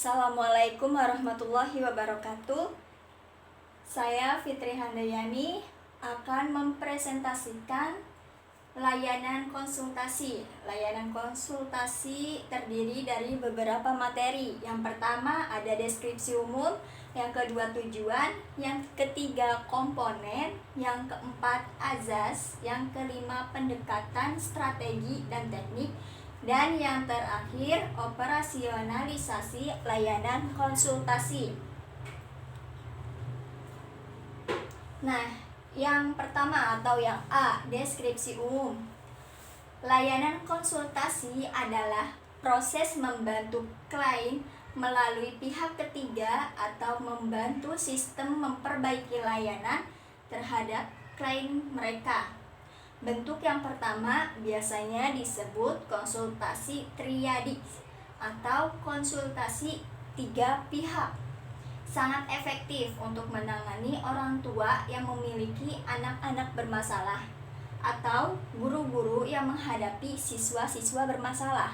Assalamualaikum warahmatullahi wabarakatuh. Saya Fitri Handayani akan mempresentasikan layanan konsultasi. Layanan konsultasi terdiri dari beberapa materi. Yang pertama ada deskripsi umum, yang kedua tujuan, yang ketiga komponen, yang keempat azas, yang kelima pendekatan strategi dan teknik, dan yang terakhir operasionalisasi layanan konsultasi. Nah, yang pertama atau yang A, deskripsi umum. Layanan konsultasi adalah proses membantu klien melalui pihak ketiga atau membantu sistem memperbaiki layanan terhadap klien mereka. Bentuk yang pertama biasanya disebut konsultasi triadis atau konsultasi tiga pihak. Sangat efektif untuk menangani orang tua yang memiliki anak-anak bermasalah atau guru-guru yang menghadapi siswa-siswa bermasalah.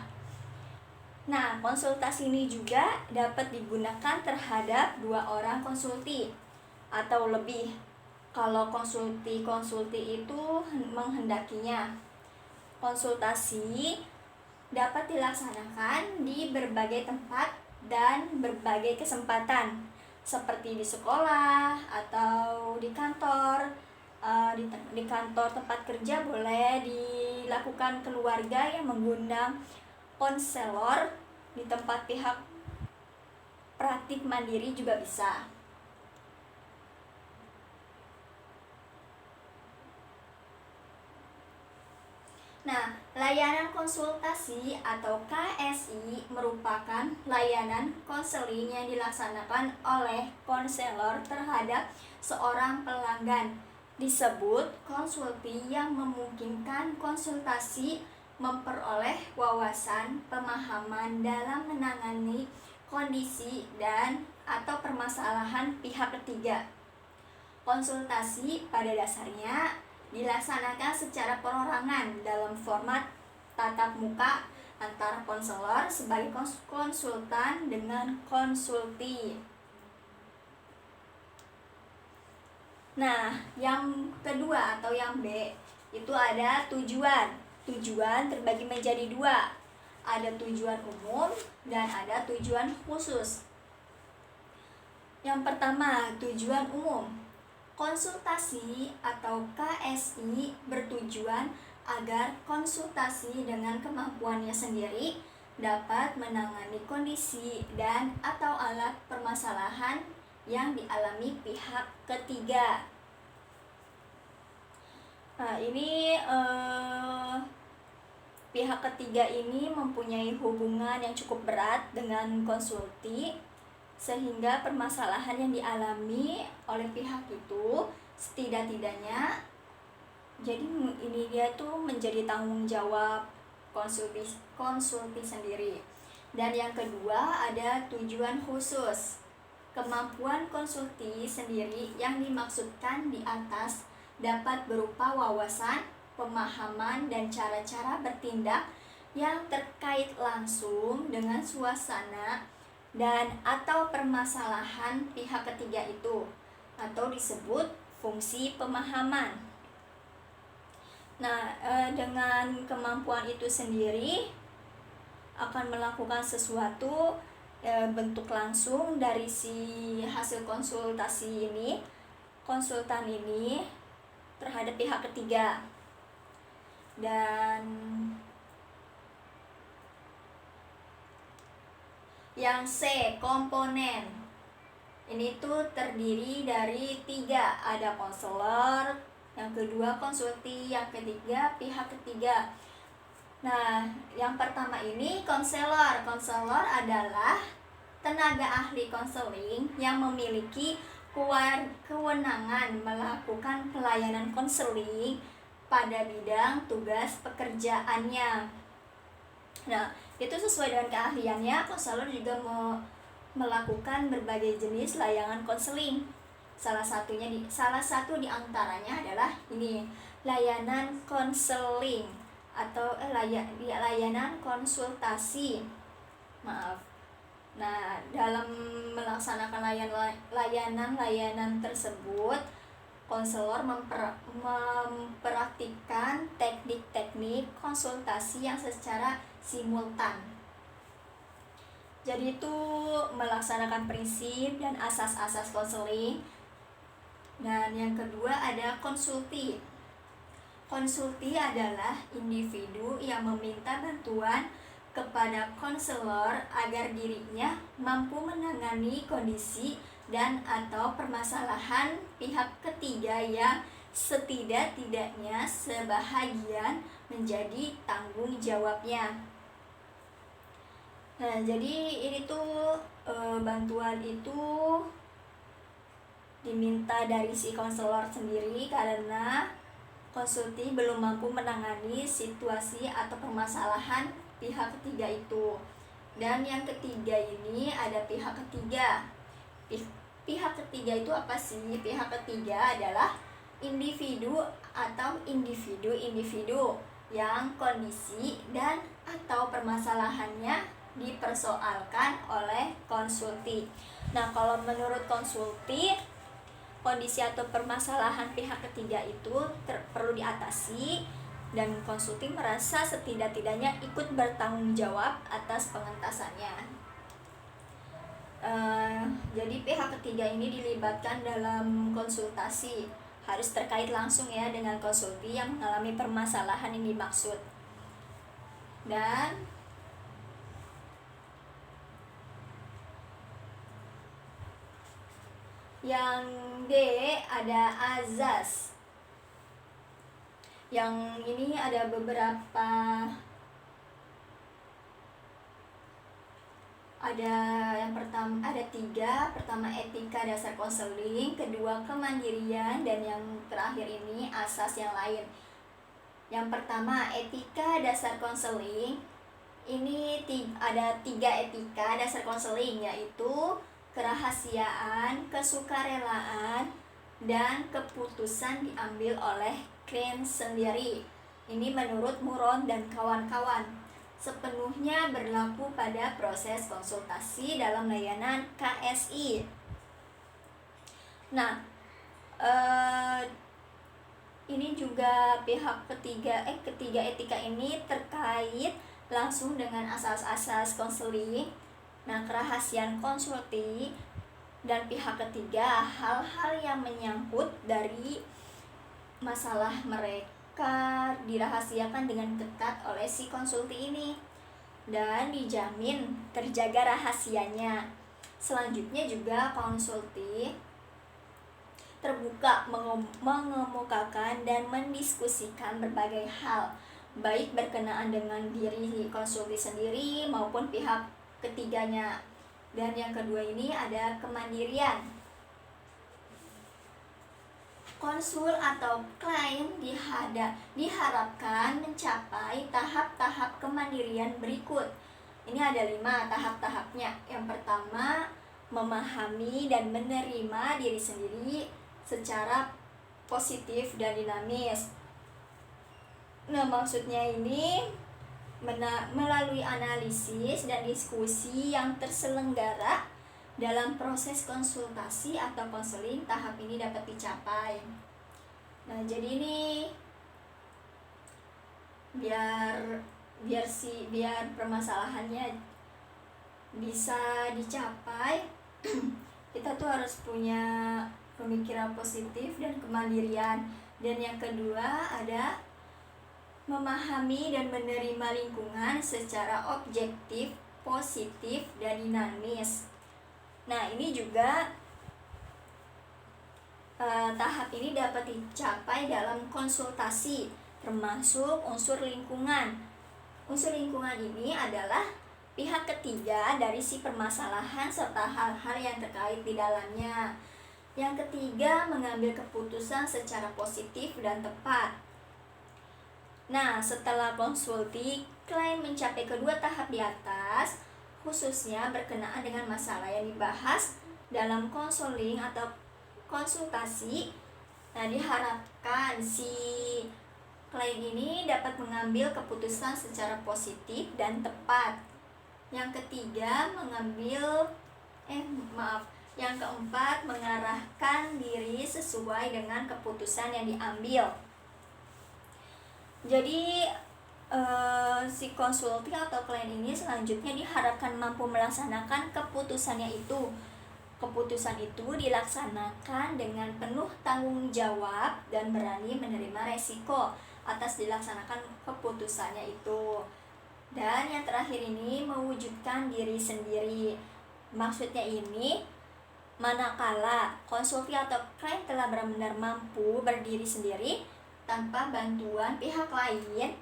Nah, konsultasi ini juga dapat digunakan terhadap 2 orang konsulti atau lebih kalau konsulti itu menghendakinya. Konsultasi dapat dilaksanakan di berbagai tempat dan berbagai kesempatan, seperti di sekolah atau di kantor. Di kantor tempat kerja boleh dilakukan keluarga yang mengundang konselor. Di tempat pihak praktik mandiri juga bisa. Nah, layanan konsultasi atau KSI merupakan layanan konseling yang dilaksanakan oleh konselor terhadap seorang pelanggan. Disebut konsulti yang memungkinkan konsultasi memperoleh wawasan, pemahaman dalam menangani kondisi dan atau permasalahan pihak ketiga. Konsultasi pada dasarnya dilaksanakan secara perorangan dalam format tatap muka antara konselor sebagai konsultan dengan konsulti. Nah, yang kedua atau yang B itu ada tujuan. Tujuan terbagi menjadi 2. Ada tujuan umum dan ada tujuan khusus. Yang pertama, tujuan umum. Konsultasi atau KSI bertujuan agar konsultasi dengan kemampuannya sendiri dapat menangani kondisi dan atau alat permasalahan yang dialami pihak ketiga. Nah, ini pihak ketiga ini mempunyai hubungan yang cukup berat dengan konsulti, sehingga permasalahan yang dialami oleh pihak itu setidak-tidaknya jadi ini dia tuh menjadi tanggung jawab konsulti sendiri. Dan yang kedua ada tujuan khusus. Kemampuan konsulti sendiri yang dimaksudkan di atas dapat berupa wawasan, pemahaman, dan cara-cara bertindak yang terkait langsung dengan suasana dan atau permasalahan pihak ketiga itu, atau disebut fungsi pemahaman. Nah, dengan kemampuan itu sendiri akan melakukan sesuatu bentuk langsung dari si hasil konsultasi ini, konsultan ini terhadap pihak ketiga. Dan yang C, komponen. Ini tuh terdiri dari 3. Ada konselor, yang kedua konsulti, yang ketiga pihak ketiga. Nah, yang pertama ini konselor. Konselor adalah tenaga ahli konseling yang memiliki kewenangan melakukan pelayanan konseling pada bidang tugas pekerjaannya. Nah, itu sesuai dengan keahliannya, konselor juga melakukan berbagai jenis layanan konseling. Salah satu di antaranya adalah ini, layanan konseling atau layanan konsultasi. Nah, dalam melaksanakan layanan tersebut, konselor mempraktikkan teknik-teknik konsultasi yang secara simultan. Jadi itu melaksanakan prinsip dan asas-asas konseling. Dan yang kedua ada konsulti. Konsulti adalah individu yang meminta bantuan kepada konselor agar dirinya mampu menangani kondisi dan atau permasalahan pihak ketiga yang setidak-tidaknya sebahagian menjadi tanggung jawabnya. Nah, jadi ini tuh bantuan itu diminta dari si konselor sendiri karena konsulti belum mampu menangani situasi atau permasalahan pihak ketiga itu. Dan yang ketiga ini ada pihak ketiga. Pihak ketiga itu apa sih? Pihak ketiga adalah individu atau individu yang kondisi dan atau permasalahannya dipersoalkan oleh konsulti. Nah, kalau menurut konsulti, kondisi atau permasalahan pihak ketiga itu perlu diatasi dan konsulting merasa setidak-tidaknya ikut bertanggung jawab atas pengentasannya. Jadi pihak ketiga ini dilibatkan dalam konsultasi, harus terkait langsung ya dengan konsulti yang mengalami permasalahan yang dimaksud. Dan yang D ada azas. Yang ini ada beberapa, ada yang pertama, ada 3. Pertama etika dasar konseling, kedua kemandirian, dan yang terakhir ini asas yang lain. Yang pertama etika dasar konseling, ini ada 3 etika dasar konseling, yaitu kerahasiaan, kesukarelaan, dan keputusan diambil oleh klien sendiri. Ini menurut Muron dan kawan-kawan sepenuhnya berlaku pada proses konsultasi dalam layanan KSI. Nah, ini juga pihak ketiga etika ini terkait langsung dengan asas-asas konseling. Nah, kerahasiaan konsulti dan pihak ketiga, hal-hal yang menyangkut dari masalah mereka dirahasiakan dengan ketat oleh si konsulti ini dan dijamin terjaga rahasianya. Selanjutnya juga konsulti terbuka mengemukakan dan mendiskusikan berbagai hal, baik berkenaan dengan diri konsulti sendiri maupun pihak ketiganya. Dan yang kedua ini ada kemandirian. Konsul atau klien diharapkan mencapai tahap-tahap kemandirian berikut. Ini ada 5 tahap-tahapnya. Yang pertama, memahami dan menerima diri sendiri secara positif dan dinamis. Nah, maksudnya ini melalui analisis dan diskusi yang terselenggara dalam proses konsultasi atau konseling, tahap ini dapat dicapai. Nah, jadi ini biar permasalahannya bisa dicapai, kita tuh harus punya pemikiran positif dan kemandirian. Dan yang kedua ada memahami dan menerima lingkungan secara objektif, positif, dan dinamis. Nah, ini juga tahap ini dapat dicapai dalam konsultasi, termasuk unsur lingkungan. Unsur lingkungan ini adalah pihak ketiga dari si permasalahan serta hal-hal yang terkait di dalamnya. Yang ketiga, mengambil keputusan secara positif dan tepat. Nah, setelah konsulti, klien mencapai kedua tahap di atas, khususnya berkenaan dengan masalah yang dibahas dalam konseling atau konsultasi. Nah, diharapkan si klien ini dapat mengambil keputusan secara positif dan tepat. Yang ketiga, yang keempat, mengarahkan diri sesuai dengan keputusan yang diambil. Jadi si konsultan atau klien ini selanjutnya diharapkan mampu melaksanakan keputusannya itu. Keputusan itu dilaksanakan dengan penuh tanggung jawab dan berani menerima resiko atas dilaksanakan keputusannya itu. Dan yang terakhir ini, mewujudkan diri sendiri. Maksudnya ini, manakala konsultan atau klien telah benar-benar mampu berdiri sendiri tanpa bantuan pihak lain,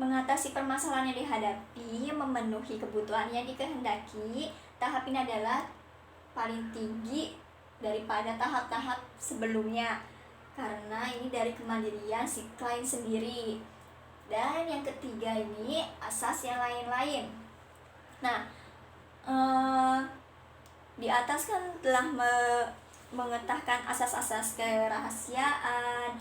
mengatasi permasalahan yang dihadapi, memenuhi kebutuhan yang dikehendaki, tahap ini adalah paling tinggi daripada tahap-tahap sebelumnya, karena ini dari kemandirian si klien sendiri. Dan yang ketiga ini, asas yang lain-lain. Nah, di atas kan telah mengetahkan asas-asas kerahasiaan,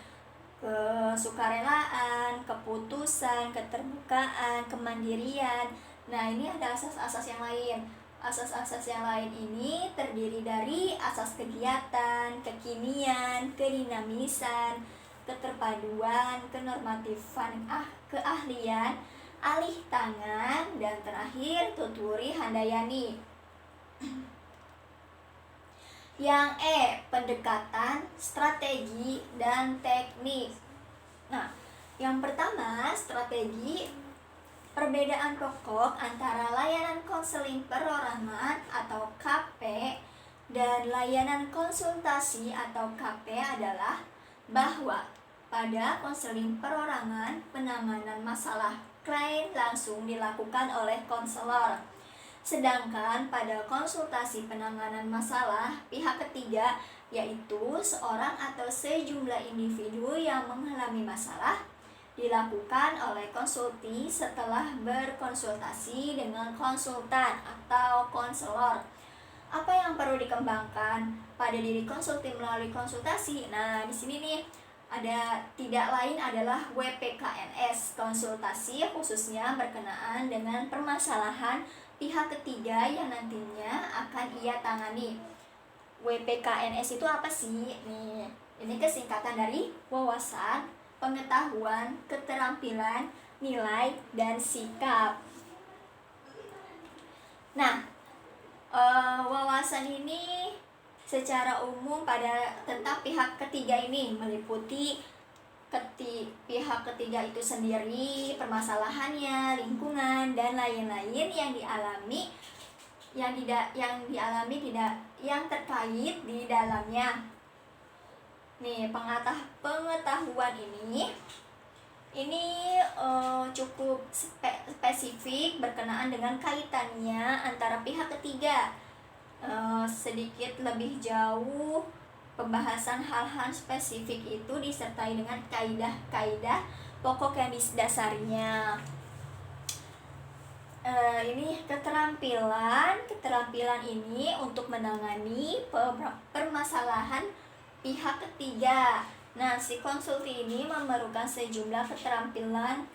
kesukarelaan, keputusan, keterbukaan, kemandirian. Nah, ini ada asas-asas yang lain. Asas-asas yang lain ini terdiri dari asas kegiatan, kekinian, kedinamisan, keterpaduan, kenormatifan, keahlian, alih tangan, dan terakhir tuturi handayani. Yang pendekatan, strategi, dan teknik. Nah, yang pertama, strategi. Perbedaan pokok antara layanan konseling perorangan atau KP dan layanan konsultasi atau KP adalah bahwa pada konseling perorangan, penanganan masalah klien langsung dilakukan oleh konselor. Sedangkan pada konsultasi penanganan masalah pihak ketiga, yaitu seorang atau sejumlah individu yang mengalami masalah, dilakukan oleh konsulti setelah berkonsultasi dengan konsultan atau konselor. Apa yang perlu dikembangkan pada diri konsulti melalui konsultasi? Nah, di sini nih ada tidak lain adalah WPKNS, konsultasi khususnya berkenaan dengan permasalahan pihak ketiga yang nantinya akan ia tangani. WPKNS itu apa sih? Nih, ini kesingkatan dari wawasan, pengetahuan, keterampilan, nilai, dan sikap. Nah, wawasan ini secara umum pada tentang pihak ketiga ini meliputi pihak ketiga itu sendiri, permasalahannya, lingkungan, dan lain-lain yang terkait di dalamnya. Nih, pengetahuan ini cukup spesifik berkenaan dengan kaitannya antara pihak ketiga. Sedikit lebih jauh, pembahasan hal-hal spesifik itu disertai dengan kaidah-kaidah pokok yang didasarinya. Ini keterampilan ini untuk menangani permasalahan pihak ketiga. Nah, si konsulti ini memerlukan sejumlah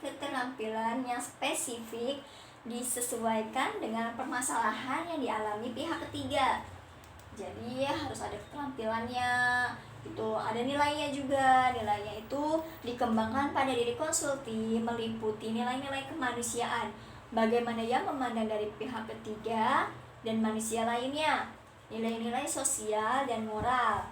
keterampilan yang spesifik disesuaikan dengan permasalahan yang dialami pihak ketiga. Jadi harus ada keterampilannya, itu ada nilainya juga. Nilainya itu dikembangkan pada diri konsulti, meliputi nilai-nilai kemanusiaan, bagaimana ia memandang dari pihak ketiga dan manusia lainnya, nilai-nilai sosial dan moral,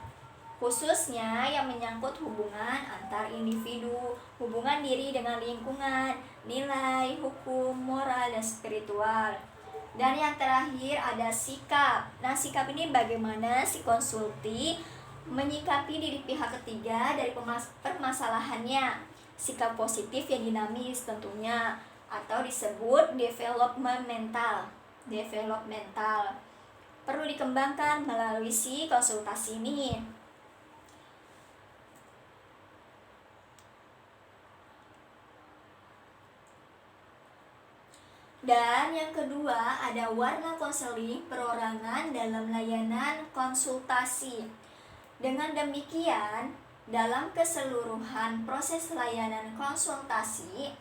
khususnya yang menyangkut hubungan antar individu, hubungan diri dengan lingkungan, nilai, hukum, moral, dan spiritual. Dan yang terakhir ada sikap. Nah, sikap ini bagaimana si konsulti menyikapi diri pihak ketiga dari permasalahannya. Sikap positif yang dinamis tentunya, atau disebut developmental. Perlu dikembangkan melalui si konsultasi ini. Dan yang kedua ada warna konseling perorangan dalam layanan konsultasi. Dengan demikian, dalam keseluruhan proses layanan konsultasi,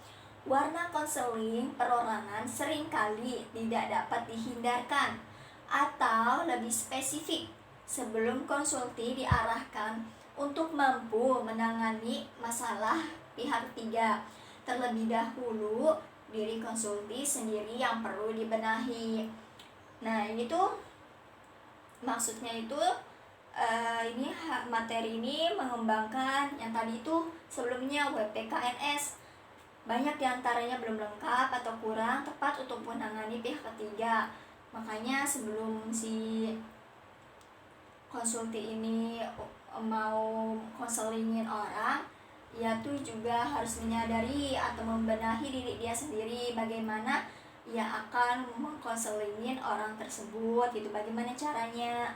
Warna konseling perorangan seringkali tidak dapat dihindarkan, atau lebih spesifik, sebelum konsulti diarahkan untuk mampu menangani masalah pihak ketiga. Terlebih dahulu, diri konsulti sendiri yang perlu dibenahi. Nah, ini tuh maksudnya itu ini materi ini mengembangkan yang tadi itu sebelumnya WPKNS. Banyak diantaranya belum lengkap atau kurang tepat untuk menangani pihak ketiga. Makanya sebelum si konsulti ini mau konselingin orang, ia tuh juga harus menyadari atau membenahi diri dia sendiri, bagaimana ia akan mengkonselingin orang tersebut gitu, bagaimana caranya.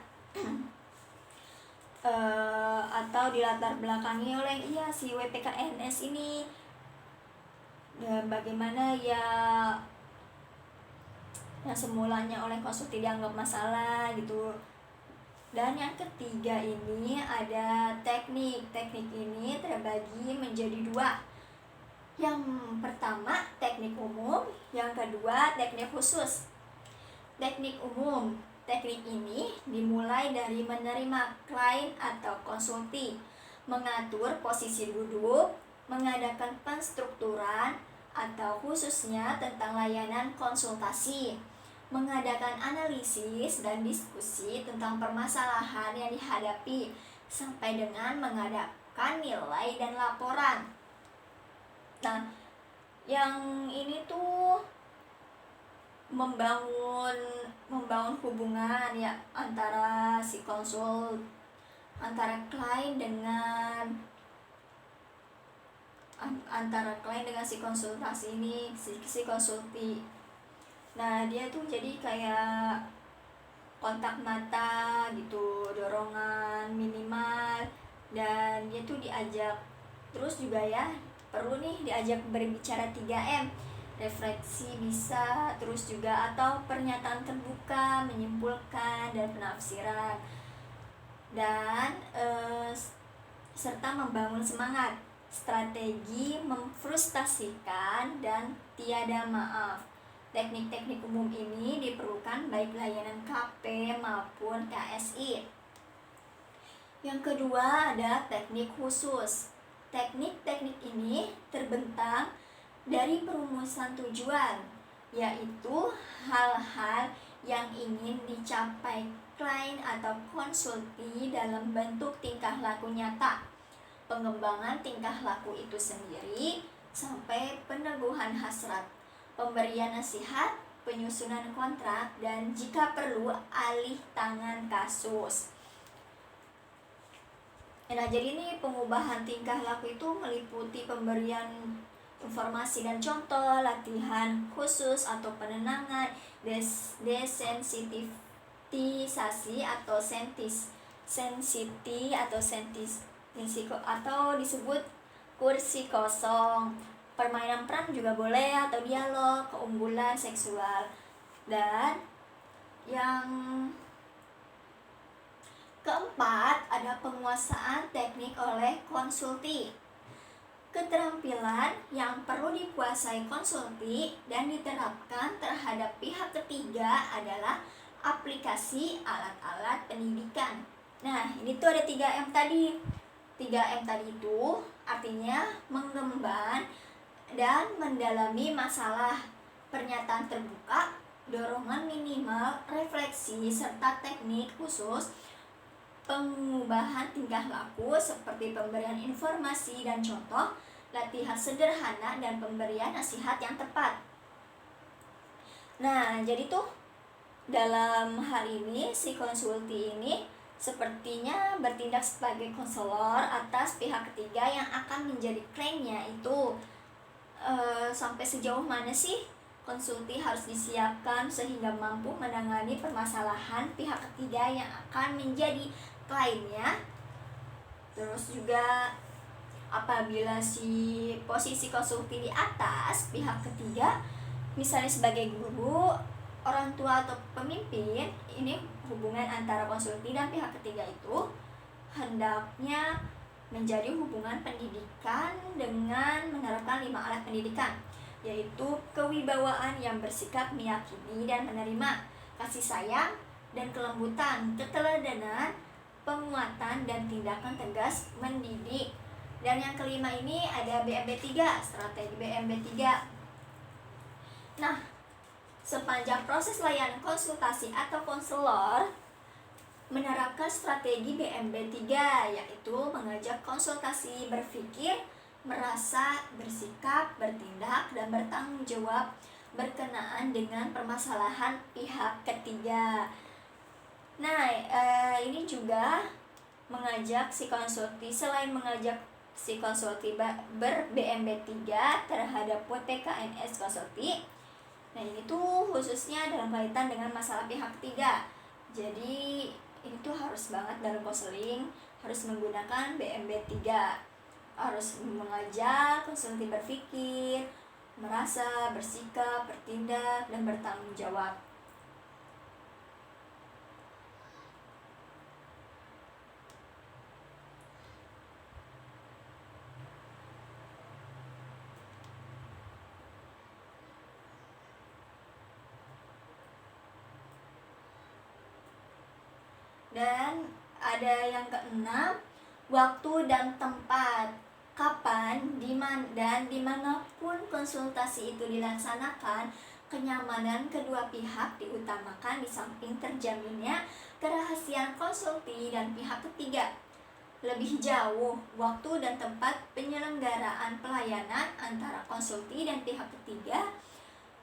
Atau dilatar belakangi oleh si WPKNS ini, dan bagaimana ya yang semulanya oleh konsulti dianggap masalah gitu. Dan yang ketiga ini ada teknik. Teknik ini terbagi menjadi dua. Yang pertama teknik umum, yang kedua teknik khusus. Teknik umum. Teknik ini dimulai dari menerima klien atau konsulti, mengatur posisi duduk, mengadakan penstrukturan atau khususnya tentang layanan konsultasi, mengadakan analisis dan diskusi tentang permasalahan yang dihadapi, sampai dengan mengadakan nilai dan laporan. Nah, yang ini tuh membangun hubungan ya antara si antara klien dengan si konsultasi ini, si konsulti. Nah, dia tuh jadi kayak kontak mata gitu, dorongan minimal, dan dia tuh diajak terus juga ya, perlu nih diajak berbicara 3M. Refleksi bisa, terus juga atau pernyataan terbuka, menyimpulkan dan penafsiran, dan serta membangun semangat, strategi memfrustasikan dan tiada maaf. Teknik-teknik umum ini diperlukan baik layanan KP maupun KSI. Yang kedua ada teknik khusus. Teknik-teknik ini terbentang dari perumusan tujuan, yaitu hal-hal yang ingin dicapai klien atau konsulti dalam bentuk tingkah laku nyata, pengembangan tingkah laku itu sendiri, sampai peneguhan hasrat, pemberian nasihat, penyusunan kontrak, dan jika perlu alih tangan kasus. Nah, jadi ini pengubahan tingkah laku itu meliputi pemberian informasi dan contoh, latihan khusus atau penenangan, desensitisasi atau atau disebut kursi kosong, permainan peran juga boleh, atau dialog, keunggulan seksual. Dan yang keempat ada penguasaan teknik oleh konsulti. Keterampilan yang perlu dikuasai konsulti dan diterapkan terhadap pihak ketiga adalah aplikasi alat-alat pendidikan. Nah, ini tuh ada 3M tadi. 3M tadi itu artinya mengemban dan mendalami masalah, pernyataan terbuka, dorongan minimal, refleksi, serta teknik khusus pengubahan tingkah laku seperti pemberian informasi dan contoh, latihan sederhana, dan pemberian nasihat yang tepat. Nah, jadi tuh dalam hal ini si konsulti ini sepertinya bertindak sebagai konselor atas pihak ketiga yang akan menjadi kliennya itu. Sampai sejauh mana sih konsulti harus disiapkan sehingga mampu menangani permasalahan pihak ketiga yang akan menjadi kliennya. Terus juga apabila si posisi konsulti di atas pihak ketiga, misalnya sebagai guru, orang tua atau pemimpin, ini hubungan antara konsulti dan pihak ketiga itu hendaknya menjadi hubungan pendidikan dengan menerapkan 5 alat pendidikan. yaitu kewibawaan yang bersikap meyakini dan menerima, kasih sayang dan kelembutan, keteladanan, penguatan dan tindakan tegas mendidik. Dan yang kelima ini ada BMB 3, strategi BMB 3. Nah, sepanjang proses layanan konsultasi atau konselor menerapkan strategi BMB 3, yaitu mengajak konsultasi berpikir, merasa, bersikap, bertindak, dan bertanggung jawab berkenaan dengan permasalahan pihak ketiga. Nah, ini juga mengajak si konsulti, selain mengajak si konsulti ber-BMB 3 terhadap PKNS konsulti. Nah, ini tuh khususnya dalam kaitan dengan masalah pihak ketiga. Jadi, ini tuh harus banget dalam konseling, harus menggunakan BMB 3. Harus mengajak konsulti berpikir, merasa, bersikap, bertindak, dan bertanggung jawab. Dan ada yang keenam, waktu dan tempat. Kapan, dan dimanapun konsultasi itu dilaksanakan, kenyamanan kedua pihak diutamakan di samping terjaminnya kerahasiaan konsulti dan pihak ketiga. Lebih jauh, waktu dan tempat penyelenggaraan pelayanan antara konsulti dan pihak ketiga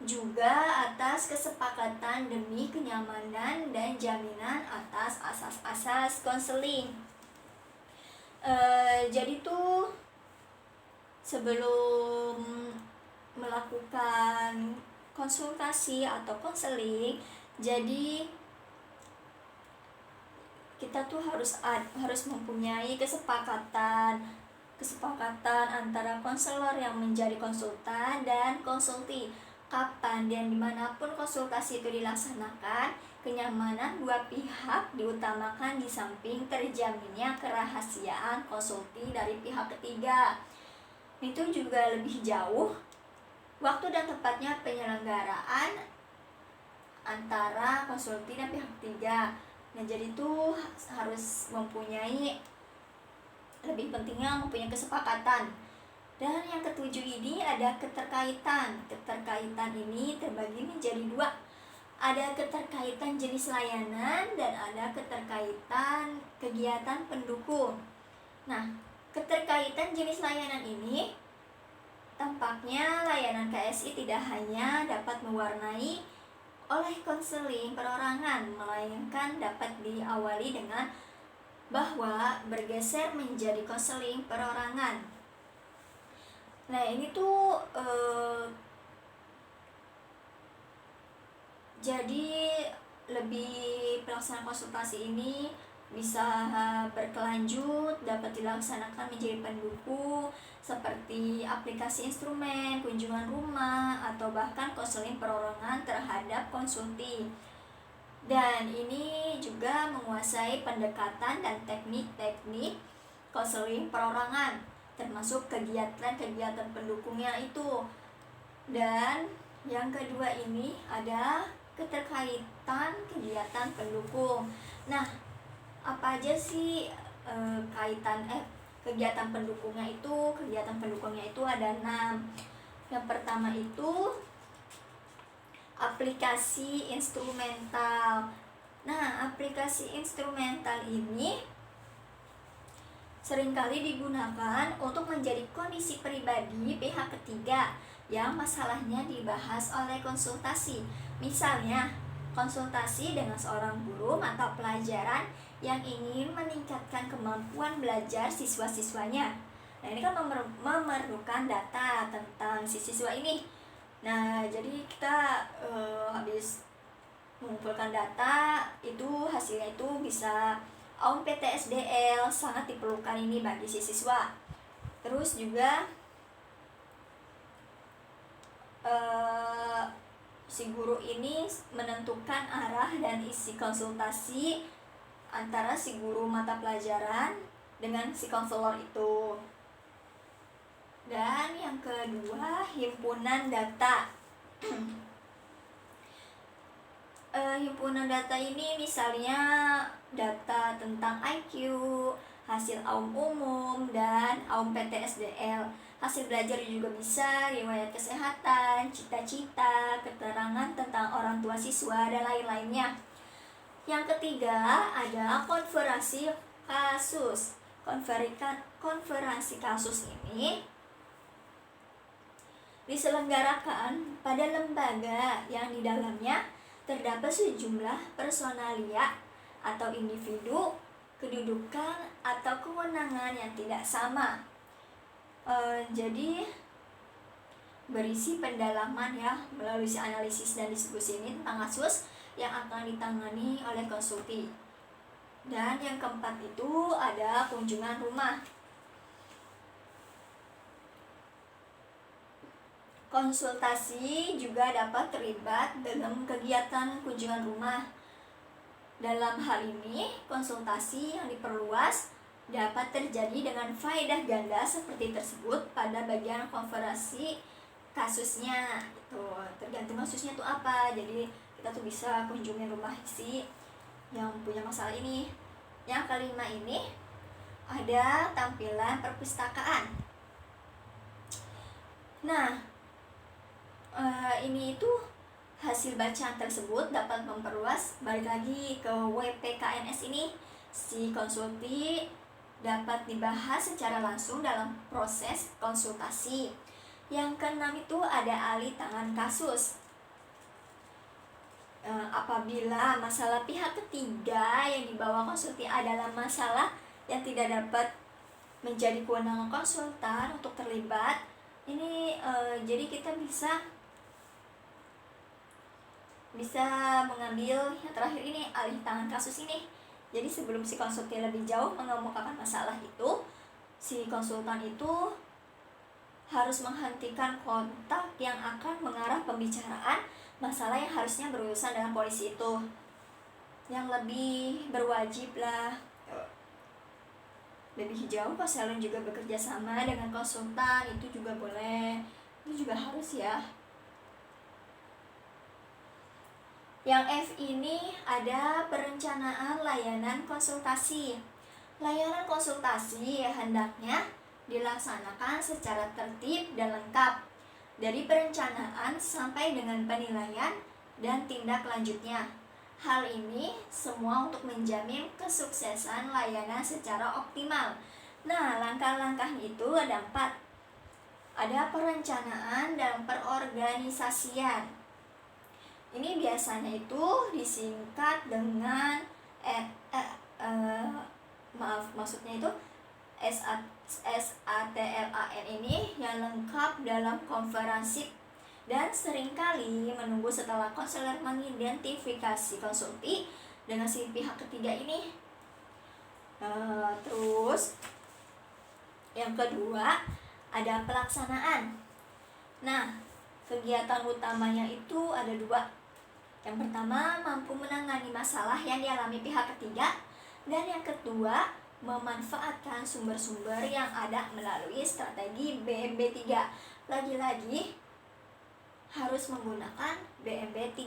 juga atas kesepakatan demi kenyamanan dan jaminan atas asas-asas konseling. Jadi tuh sebelum melakukan konsultasi atau konseling, jadi kita tuh harus mempunyai kesepakatan antara konselor yang menjadi konsultan dan konsulti. Kapan dan dimanapun konsultasi itu dilaksanakan, kenyamanan dua pihak diutamakan di samping terjaminnya kerahasiaan konsulti dari pihak ketiga. Itu juga lebih jauh, waktu dan tempatnya penyelenggaraan antara konsulti dan pihak ketiga. Nah, jadi itu harus mempunyai, lebih pentingnya mempunyai kesepakatan. Dan yang ketujuh ini ada keterkaitan. Keterkaitan ini terbagi menjadi dua. Ada keterkaitan jenis layanan dan ada keterkaitan kegiatan pendukung. Nah, keterkaitan jenis layanan ini tampaknya layanan KSI tidak hanya dapat mewarnai oleh konseling perorangan, melainkan dapat diawali dengan bahwa bergeser menjadi konseling perorangan. Nah, ini tuh jadi lebih pelaksanaan konsultasi ini bisa berkelanjut, dapat dilaksanakan menjadi pendukung seperti aplikasi instrumen, kunjungan rumah, atau bahkan konseling perorangan terhadap konsulti. Dan ini juga menguasai pendekatan dan teknik-teknik konseling perorangan, termasuk kegiatan-kegiatan pendukungnya itu. Dan yang kedua ini ada keterkaitan kegiatan pendukung. Nah, apa aja sih kegiatan pendukungnya itu? Kegiatan pendukungnya itu ada 6. Yang pertama itu aplikasi instrumental. Nah, aplikasi instrumental ini seringkali digunakan untuk menjadi kondisi pribadi pihak ketiga yang masalahnya dibahas oleh konsultasi. Misalnya, konsultasi dengan seorang guru mata pelajaran yang ingin meningkatkan kemampuan belajar siswa-siswanya. Nah, ini kan memerlukan data tentang si siswa ini. Nah, jadi kita habis mengumpulkan data, itu hasilnya itu bisa AUM PTSDL, sangat diperlukan ini bagi si siswa. Terus juga si guru ini menentukan arah dan isi konsultasi antara si guru mata pelajaran dengan si konselor itu. Dan yang kedua, himpunan data. Himpunan data ini misalnya data tentang IQ, hasil AUM umum, dan AUM PTSDL. Hasil belajar juga bisa, riwayat kesehatan, cita-cita, keterangan tentang orang tua siswa, dan lain-lainnya. Yang ketiga ada konferensi kasus. Konferensi kasus ini diselenggarakan pada lembaga yang di dalamnya terdapat sejumlah personalia atau individu, kedudukan atau kewenangan yang tidak sama. Jadi berisi pendalaman ya melalui analisis dan diskusi ini tentang kasus yang akan ditangani oleh konsulti. Dan yang keempat itu ada kunjungan rumah. Konsultasi juga dapat terlibat dalam kegiatan kunjungan rumah. Dalam hal ini, konsultasi yang diperluas dapat terjadi dengan faedah ganda seperti tersebut pada bagian konferensi kasusnya. Itu tergantung kasusnya itu apa. Jadi kita tuh bisa kunjungi rumah si yang punya masalah ini. Yang kelima ini ada tampilan perpustakaan. Nah, ini itu hasil bacaan tersebut dapat memperluas. Balik lagi ke WPKNS ini, si konsulti dapat dibahas secara langsung dalam proses konsultasi. Yang keenam itu ada alih tangan kasus. Apabila masalah pihak ketiga yang dibawa konsulti adalah masalah yang tidak dapat menjadi kewenangan konsultan untuk terlibat, ini jadi kita bisa mengambil yang terakhir ini, alih tangan kasus ini. Jadi sebelum si konsultan lebih jauh mengemukakan masalah itu, si konsultan itu harus menghentikan kontak yang akan mengarah pembicaraan masalah yang harusnya berurusan dengan polisi itu. Yang lebih berwajib lah, lebih jauh konselor juga bekerja sama dengan konsultan, itu juga boleh, itu juga harus ya. Yang F ini ada perencanaan layanan konsultasi. Layanan konsultasi hendaknya dilaksanakan secara tertib dan lengkap, dari perencanaan sampai dengan penilaian dan tindak lanjutnya. Hal ini semua untuk menjamin kesuksesan layanan secara optimal. Nah, langkah-langkahnya itu ada 4. Ada perencanaan dan perorganisasian. Ini biasanya itu disingkat dengan maksudnya itu SATLAN ini yang lengkap dalam konferensi dan seringkali menunggu setelah konselor mengidentifikasi konsulti dengan si pihak ketiga ini. Terus yang kedua ada pelaksanaan. Nah, kegiatan utamanya itu ada 2. Yang pertama, mampu menangani masalah yang dialami pihak ketiga, dan yang kedua, memanfaatkan sumber-sumber yang ada melalui strategi BMB3. Lagi-lagi harus menggunakan BMB3.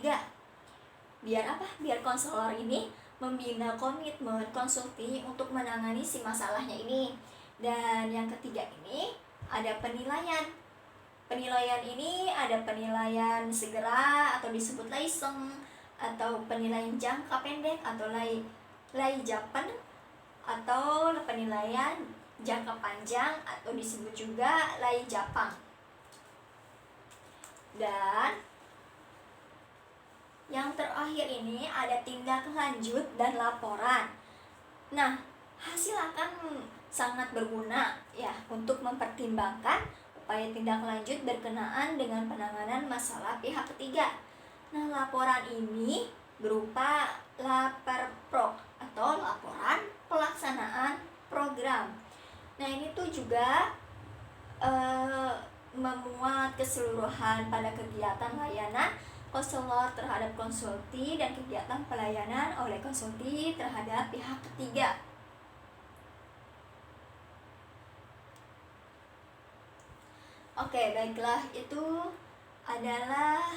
Biar apa? Biar konselor ini membina komitmen konsulti untuk menangani si masalahnya ini. Dan yang ketiga ini ada penilaian. Penilaian ini ada penilaian segera atau disebut laiseng, atau penilaian jangka pendek atau laijapan, atau penilaian jangka panjang atau disebut juga laijapang. Dan yang terakhir ini ada tindak lanjut dan laporan. Nah, hasil akan sangat berguna ya untuk mempertimbangkan upaya tindak lanjut berkenaan dengan penanganan masalah pihak ketiga. Nah, laporan ini berupa laperprok atau laporan pelaksanaan program. Nah, ini tuh juga memuat keseluruhan pada kegiatan layanan konselor terhadap konsulti dan kegiatan pelayanan oleh konsulti terhadap pihak ketiga. Oke, baiklah, itu adalah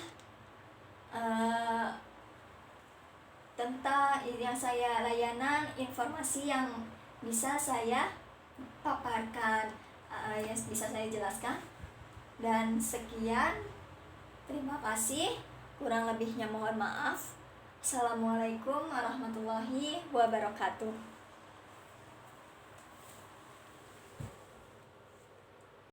tentang yang saya layanan informasi yang bisa saya paparkan, yang bisa saya jelaskan. Dan sekian, terima kasih, kurang lebihnya mohon maaf. Assalamualaikum warahmatullahi wabarakatuh.